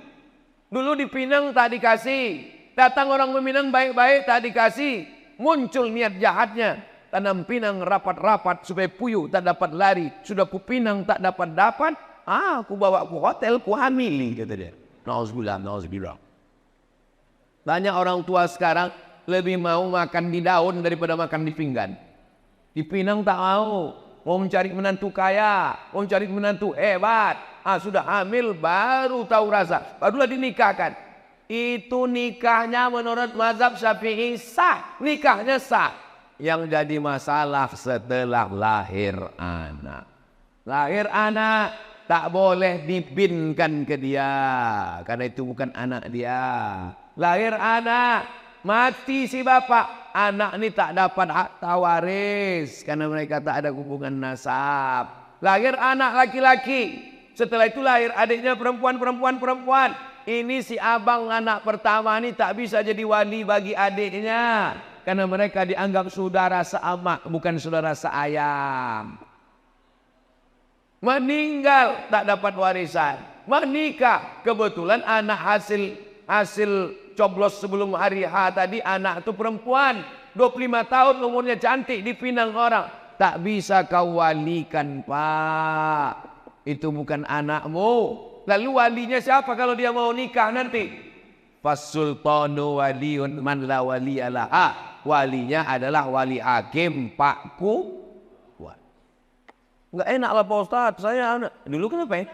Dulu di Pinang tak dikasih. Datang orang Minang baik-baik tak dikasih. Muncul niat jahatnya. Tanam pinang rapat-rapat supaya puyuh tak dapat lari. Sudah ku pinang tak dapat-dapat. Aku bawa ku hotel ku hamili kata dia. Nauzubillah. Banyak orang tua sekarang lebih mau makan di daun daripada makan di pinggan. Di Pinang tak mau. Mau mencari menantu kaya. Mau mencari menantu hebat. Sudah hamil baru tahu rasa. Barulah dinikahkan. Itu nikahnya menurut mazhab Syafi'i sah. Nikahnya sah. Yang jadi masalah setelah lahir anak. Lahir anak tak boleh dibinkan ke dia. Karena itu bukan anak dia. Lahir anak. Mati si bapak, anak ini tak dapat hak tawaris karena mereka tak ada hubungan nasab. Lahir anak laki-laki, setelah itu lahir adiknya perempuan. Ini si abang anak pertama ini tak bisa jadi wali bagi adiknya karena mereka dianggap saudara seamak bukan saudara seayam. Meninggal tak dapat warisan. Menikah kebetulan anak hasil coblos sebelum hari H tadi anak itu perempuan 25 tahun umurnya cantik dipinang orang tak bisa kau walikan pak, itu bukan anakmu. Lalu walinya siapa kalau dia mau nikah nanti? Fasultanu waliyun man la waliyalah. Walinya adalah wali hakim pakku. Enggak enak lah Pak Ustadz, saya dulu kenapa ya?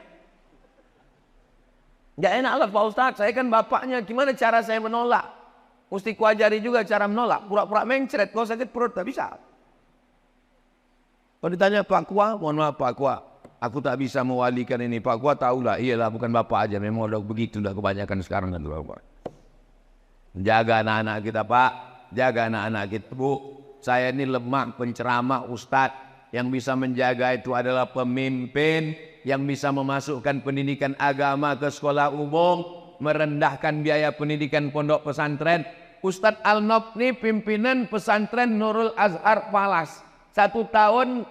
Enggak enak lah Pak Ustadz, saya kan bapaknya, gimana cara saya menolak? Mesti kuajari juga cara menolak, pura-pura mencret, kalau sakit perut tak bisa. Kalau ditanya Pak Kua, mohon maaf Pak Kua, aku tak bisa mewalikan ini. Pak Kua tahulah, iyalah bukan bapak aja, memang udah begitu, udah kebanyakan sekarang kan Pak. Jaga anak-anak kita Pak, jaga anak-anak kita Bu. Saya ini lemah penceramah Ustadz, yang bisa menjaga itu adalah pemimpin yang bisa memasukkan pendidikan agama ke sekolah umum, merendahkan biaya pendidikan pondok pesantren. Ustadz Al-Nob ini pimpinan pesantren Nurul Azhar Palas. 1 tahun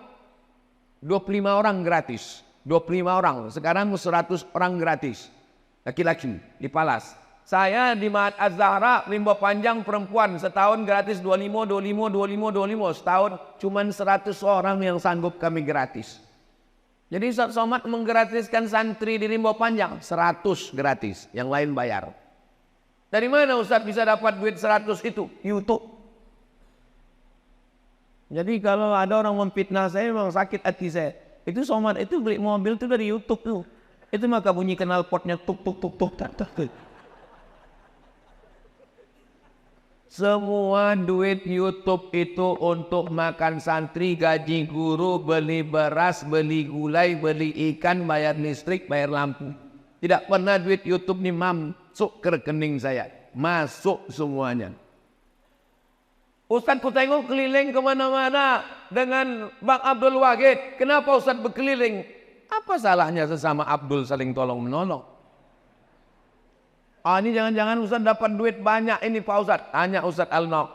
25 orang gratis. 25 orang, sekarang 100 orang gratis. Laki-laki di Palas. Saya di Mahat Az-Zahra, Rimba Panjang perempuan, setahun gratis 25. Setahun cuman 100 orang yang sanggup kami gratis. Jadi Ustaz Somad menggratiskan santri di Rimba Panjang 100 gratis, yang lain bayar. Dari mana Ustaz bisa dapat duit 100 itu? YouTube. Jadi kalau ada orang memfitnah saya memang sakit hati saya. Itu Somad itu beli mobil itu dari YouTube tuh. Itu maka bunyi knalpotnya tuk. Semua duit YouTube itu untuk makan santri, gaji guru, beli beras, beli gulai, beli ikan, bayar listrik, bayar lampu. Tidak pernah duit YouTube ini masuk ke rekening saya. Masuk semuanya. Ustaz ku tengok keliling kemana-mana dengan Bang Abdul Wahid. Kenapa Ustaz berkeliling? Apa salahnya sesama Abdul saling tolong menolong? Ini jangan-jangan Ustaz dapat duit banyak ini Pak Ustaz. Tanya Ustaz Al-Noq.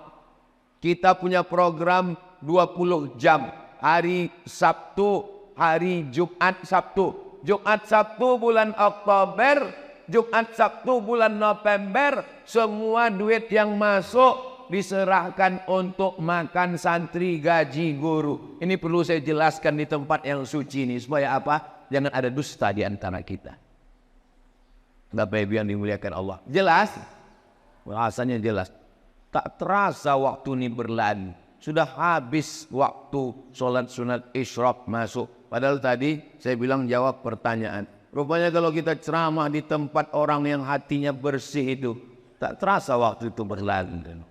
Kita punya program 20 jam. Hari Sabtu, hari Jumat Sabtu. Jumat Sabtu bulan Oktober, Jumat Sabtu bulan November. Semua duit yang masuk diserahkan untuk makan santri, gaji guru. Ini perlu saya jelaskan di tempat yang suci ini. Supaya apa? Jangan ada dusta di antara kita. Bapak Ibu yang dimuliakan Allah. Jelas? Bahasanya jelas. Tak terasa waktu ini berlalu. Sudah habis waktu sholat sunat isyraq masuk. Padahal tadi saya bilang jawab pertanyaan. Rupanya kalau kita ceramah di tempat orang yang hatinya bersih itu, Tak terasa waktu itu berlalu.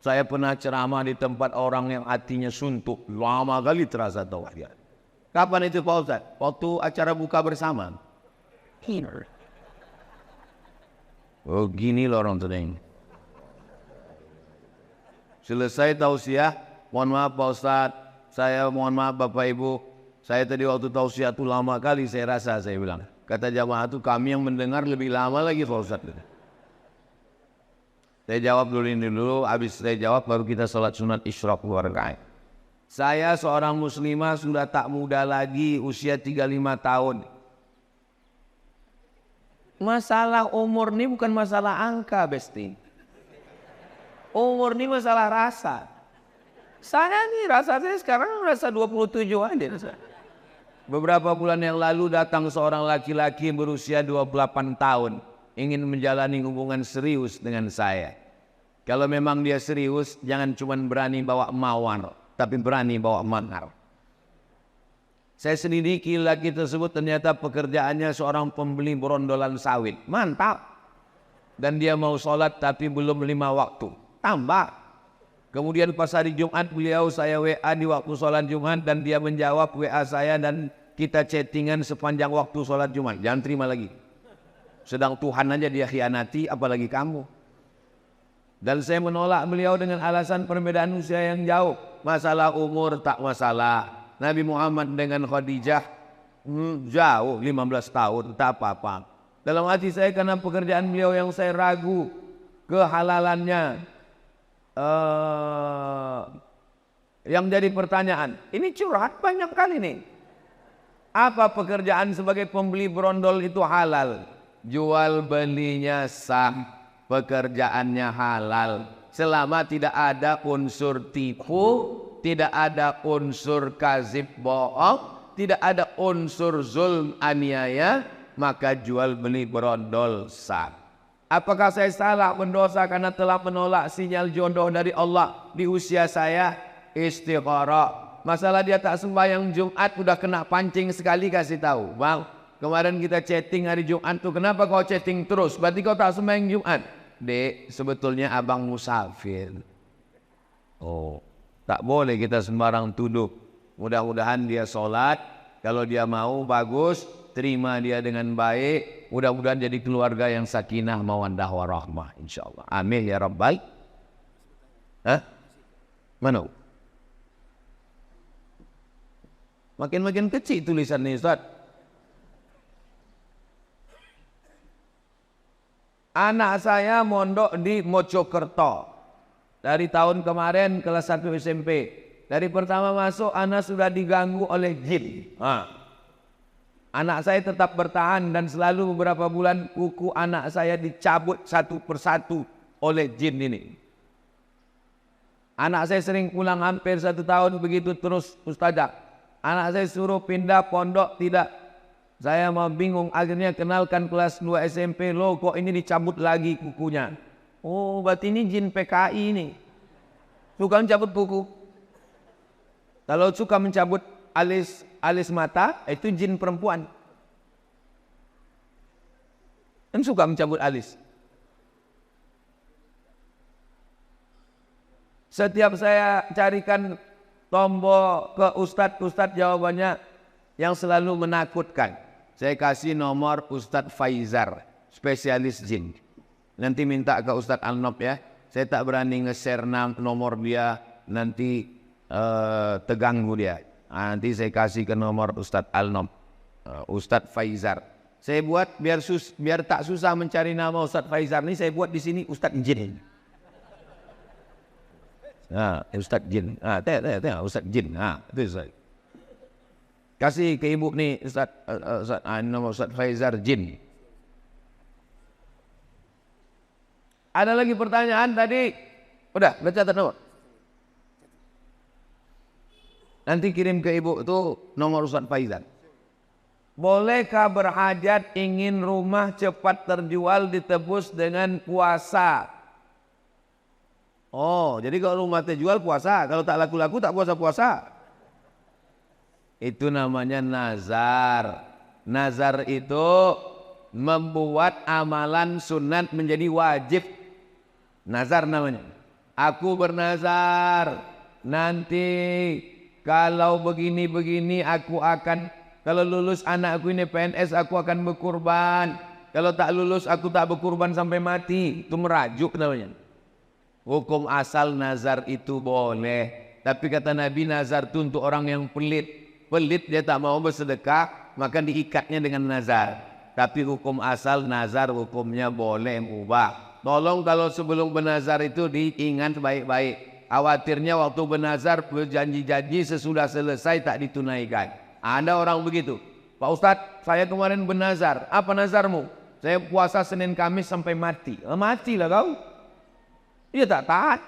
Saya pernah ceramah di tempat orang yang hatinya suntuk. Lama kali terasa tauhid. Kapan itu Pak Ustaz? Waktu acara buka bersama. Oh gini loh orang tadi. Selesai tausiah, mohon maaf Pak Ustaz. Saya mohon maaf Bapak Ibu. Saya tadi waktu tausiah itu lama kali saya rasa, saya bilang. Kata jamaah itu kami yang mendengar lebih lama lagi Pak Ustaz. Saya jawab dulu ini dulu, habis saya jawab baru kita sholat sunat isyraq 2 rakaat. Saya seorang muslimah sudah tak muda lagi, usia 35 tahun. Masalah umur ini bukan masalah angka, Besti. Umur ini masalah rasa. Saya nih rasa saya sekarang rasa 27 aja. Beberapa bulan yang lalu datang seorang laki-laki berusia 28 tahun. Ingin menjalani hubungan serius dengan saya. Kalau memang dia serius, jangan cuma berani bawa mawar, tapi berani bawa mahar. Saya selidiki laki tersebut ternyata pekerjaannya seorang pembeli berondolan sawit. Mantap. Dan dia mau sholat tapi belum 5 waktu. Tambah. Kemudian pas hari Jumat beliau saya WA di waktu sholat Jumat dan dia menjawab WA saya dan kita chattingan sepanjang waktu sholat Jumat. Jangan terima lagi. Sedang Tuhan aja dia khianati, apalagi kamu. Dan saya menolak beliau dengan alasan perbedaan usia yang jauh. Masalah umur tak masalah. Nabi Muhammad dengan Khadijah jauh 15 tahun, tak apa-apa. Dalam hati saya karena pekerjaan beliau yang saya ragu kehalalannya. Yang jadi pertanyaan, ini curhat banyak kali nih. Apa pekerjaan sebagai pembeli berondol itu halal? Jual belinya sah, pekerjaannya halal. Selama tidak ada unsur tipu, tidak ada unsur kazib bohong, tidak ada unsur zulm aniaya, maka jual beli berondol sah. Apakah saya salah mendosa karena telah menolak sinyal jodoh dari Allah di usia saya? Istikharah. Masalah dia tak sembahyang Jumat udah kena pancing sekali kasih tahu. Bang, kemarin kita chatting hari Jumat tuh, kenapa kau chatting terus? Berarti kau tak sembahyang Jumat. Dek, sebetulnya abang musafir. Oh, tak boleh kita sembarang tuduh. Mudah-mudahan dia sholat. Kalau dia mau, bagus. Terima dia dengan baik. Mudah-mudahan jadi keluarga yang sakinah, mawaddah, warahmah. InsyaAllah. Amin ya Rabbal. Hah? Mana? Makin-makin kecil tulisan ini Ustaz. Anak saya mondok di Mojokerto. Dari tahun kemarin kelas 1 SMP. Dari pertama masuk anak sudah diganggu oleh jin. Anak saya tetap bertahan dan selalu beberapa bulan kuku anak saya dicabut satu persatu oleh jin ini. Anak saya sering pulang hampir 1 tahun begitu terus Ustazah. Anak saya suruh pindah pondok tidak. Saya mau bingung, akhirnya kenalkan kelas 2 SMP, loh kok ini dicabut lagi kukunya. Oh berarti ini jin PKI ini. Suka mencabut kuku. Kalau suka mencabut alis mata, itu jin perempuan. Dan suka mencabut alis. Setiap saya carikan tombol ke ustadz jawabannya yang selalu menakutkan. Saya kasih nomor Ustadz Faizar, spesialis jin. Nanti minta ke Ustadz Alnob ya. Saya tak berani nge-share nomor dia, nanti terganggu dia. Nanti saya kasih ke nomor Ustadz Alnob, Ustadz Faizar. Saya buat biar tak susah mencari nama Ustadz Faizar ini, saya buat di sini Ustadz Jin. Nah, Ustadz Jin. Tengok Ustadz Jin. Itu Ustadz. Kasih ke ibu nih nama Ustadz Faizar Jin. Ada lagi pertanyaan tadi? Udah catat nomor. Nanti kirim ke ibu itu nomor Ustadz Faizar. Bolehkah berhajat ingin rumah cepat terjual ditebus dengan puasa? Oh, jadi kalau rumah terjual puasa, kalau tak laku-laku tak puasa-puasa. Itu namanya nazar. Nazar itu membuat amalan sunat menjadi wajib Nazar namanya. Aku bernazar nanti kalau begini-begini aku akan, kalau lulus anakku ini PNS aku akan berkurban. Kalau tak lulus aku tak berkurban sampai mati. Itu merajuk namanya. Hukum asal nazar itu boleh. Tapi kata Nabi, nazar itu untuk orang yang pelit. Pelit dia tak mau bersedekah, maka diikatnya dengan nazar. Tapi hukum asal nazar hukumnya boleh mubah. Tolong kalau sebelum bernazar itu diingat baik-baik. Khawatirnya waktu bernazar berjanji-janji sesudah selesai tak ditunaikan. Ada orang begitu. Pak Ustadz, saya kemarin bernazar. Apa nazarmu? Saya puasa Senin Kamis sampai mati. Matilah kau. Dia tak taat.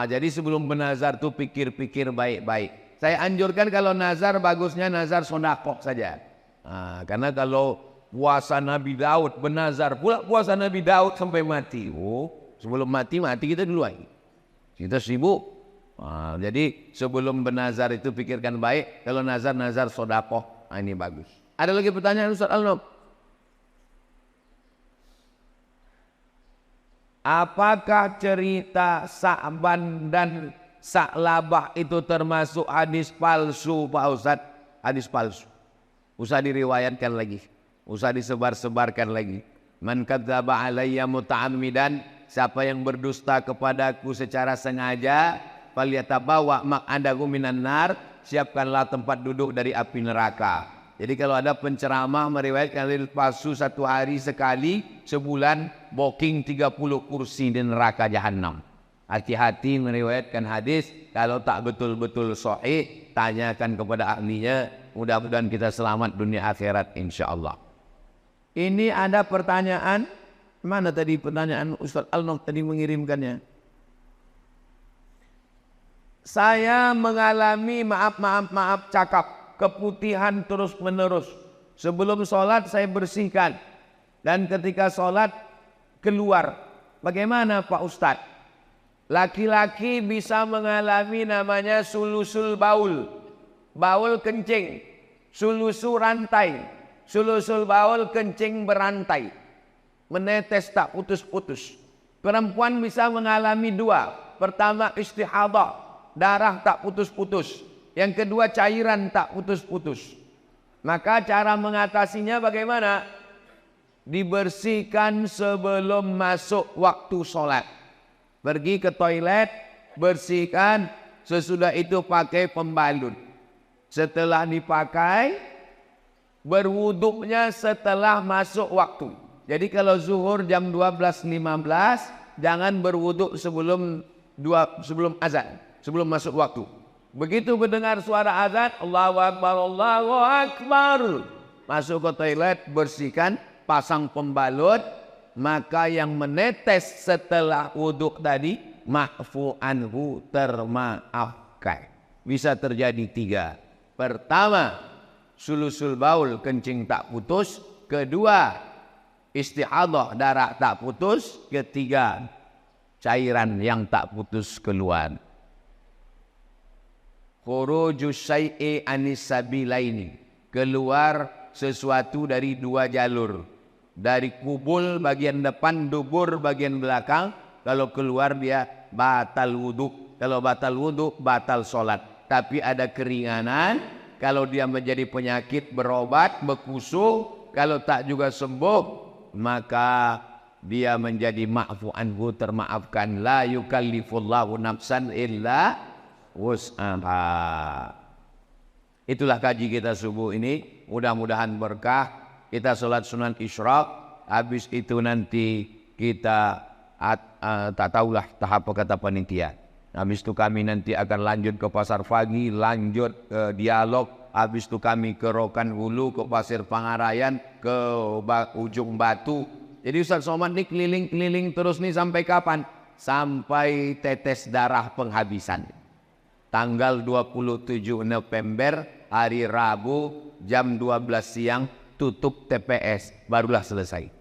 Jadi sebelum bernazar tuh pikir-pikir baik-baik. Saya anjurkan kalau nazar bagusnya nazar sedekah saja. Karena kalau puasa Nabi Daud bernazar pula puasa Nabi Daud sampai mati. Sebelum mati kita dulu lagi. Kita sibuk. Jadi sebelum bernazar itu pikirkan baik. Kalau nazar sedekah, ini bagus. Ada lagi pertanyaan Ustaz Al-Nob? Apakah cerita Sa'ban dan Sa'labah itu termasuk hadis palsu Pak Ustadz? Hadis palsu. Usah diriwayatkan lagi. Usah disebar-sebarkan lagi. Man kadzdzaba alayya muta'ammidan, siapa yang berdusta kepadaku secara sengaja, falyatabawa maq'adahu minan nar, siapkanlah tempat duduk dari api neraka. Jadi kalau ada penceramah meriwayatkan hadis palsu satu hari sekali, sebulan booking 30 kursi di neraka jahanam. Hati-hati meriwayatkan hadis, kalau tak betul-betul sahih, tanyakan kepada ahlinya. Mudah-mudahan kita selamat dunia akhirat insyaallah. Ini ada pertanyaan, mana tadi pertanyaan Ustaz Al-Nob tadi mengirimkannya? Saya mengalami maaf cakap, keputihan terus menerus. Sebelum sholat saya bersihkan, dan ketika sholat keluar. Bagaimana Pak Ustadz? Laki-laki bisa mengalami namanya sulusul baul. Baul kencing, sulusul rantai. Sulusul baul kencing berantai, menetes tak putus-putus. Perempuan bisa mengalami dua. Pertama istihadah, darah tak putus-putus. Yang kedua cairan tak putus-putus. Maka cara mengatasinya bagaimana? Dibersihkan sebelum masuk waktu sholat. Pergi ke toilet, bersihkan, sesudah itu pakai pembalut. Setelah dipakai, berwuduknya setelah masuk waktu. Jadi kalau zuhur jam 12.15, jangan berwuduk sebelum azan, sebelum masuk waktu. Begitu mendengar suara azan, Allahu Akbar, Allahu Akbar, masuk ke toilet, bersihkan, pasang pembalut, maka yang menetes setelah wuduk tadi, ma'fu anhu, termaafkan. Bisa terjadi tiga. Pertama, sulusul baul, kencing tak putus. Kedua, istihadah, darah tak putus. Ketiga, cairan yang tak putus keluar. Khurujus syai'i anis sabilaini, keluar sesuatu dari dua jalur. Dari kubul bagian depan, dubur bagian belakang. Kalau keluar dia batal wudhu. Kalau batal wudhu, batal sholat. Tapi ada keringanan. Kalau dia menjadi penyakit, berobat, berkusu. Kalau tak juga sembuh, maka dia menjadi ma'fu anhu, termaafkan. La yukallifullahu nafsan illa wus'aha. Itulah kaji kita subuh ini. Mudah-mudahan berkah. Kita sholat sunat isyraq. Habis itu nanti kita tak tahulah tahap kata panitia. Habis itu kami nanti akan lanjut ke Pasar Pagi, lanjut ke dialog. Habis itu kami ke Rokan Hulu, ke Pasir Pangarayan, ke Ujung Batu. Jadi Ustaz Somad ini keliling-keliling terus nih sampai kapan? Sampai tetes darah penghabisan. Tanggal 27 November, hari Rabu, jam 12 siang, tutup TPS, barulah selesai.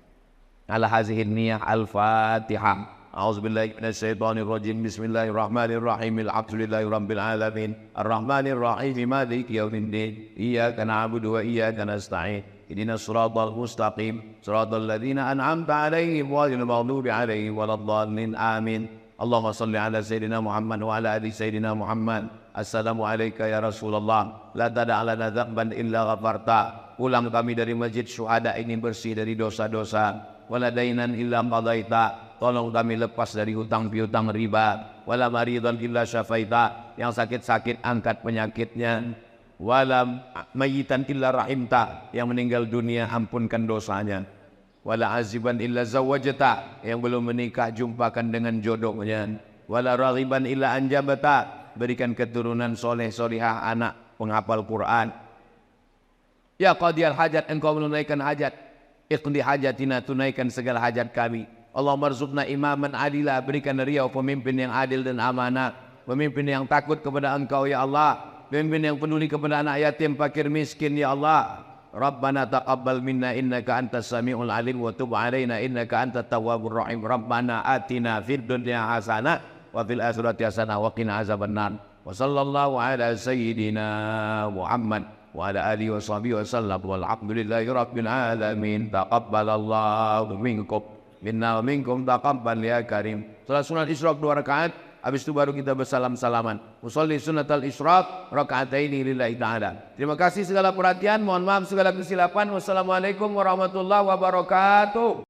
Ala hazihin niyah al-Fatihah. A'udzubillahi minasyaitonirrajim. Bismillahirrahmanirrahim. Alhamdulillahi rabbil alamin. Arrahmanirrahim. Maliki yaumiddin. Iyyaka na'budu wa iyyaka nasta'in. Ihdinas siratal mustaqim. Siratal ladzina an'amta 'alaihim ghairil maghdubi 'alaihim waladdallin. Amin. Allahumma salli ala sayyidina Muhammad wa ala ali sayyidina Muhammad. Assalamu alayka ya Rasulullah. La tada' lana dzamban illa ghafarta. Pulang kami dari masjid syuhada ini bersih dari dosa-dosa. Wala dainan illa qadaita. Tolong kami lepas dari hutang piutang riba. Wala maridan illa syafaita. Yang sakit-sakit angkat penyakitnya. Wala mayitan illa rahimta. Yang meninggal dunia ampunkan dosanya. Wala aziban illa zawajata. Yang belum menikah jumpakan dengan jodohnya. Wala raghiban illa anjabata. Berikan keturunan soleh solihah, anak penghafal Quran. Ya qadiyal hajat, engkau menunaikan hajat. Iqdi hajatina, tunaikan segala hajat kami. Allahumma rzuqna imaman adila, berikan riau pemimpin yang adil dan amanah. Pemimpin yang takut kepada engkau ya Allah. Pemimpin yang peduli kepada anak yatim, fakir miskin ya Allah. Rabbana taqabbal minna innaka antas samiul alim wa tub alaina innaka antat tawwabur rahim. Rabbana atina fid dunya hasanah wa fil akhirati hasanah wa qina azabannar. Wa sallallahu ala sayyidina Muhammad wa ala alihi wa sahbihi wa sallam walhamdulillahi rabbil alamin. Taqabbalallahu minkum minna wa minkum taqabbal ya karim. Salat sunat Isyraq 2 rakaat, habis itu baru kita bersalam-salaman. Usolli sunatal Isyraq raka'ataini lillahi ta'ala. Terima kasih segala perhatian, mohon maaf segala kesilapan. Wassalamualaikum warahmatullahi wabarakatuh.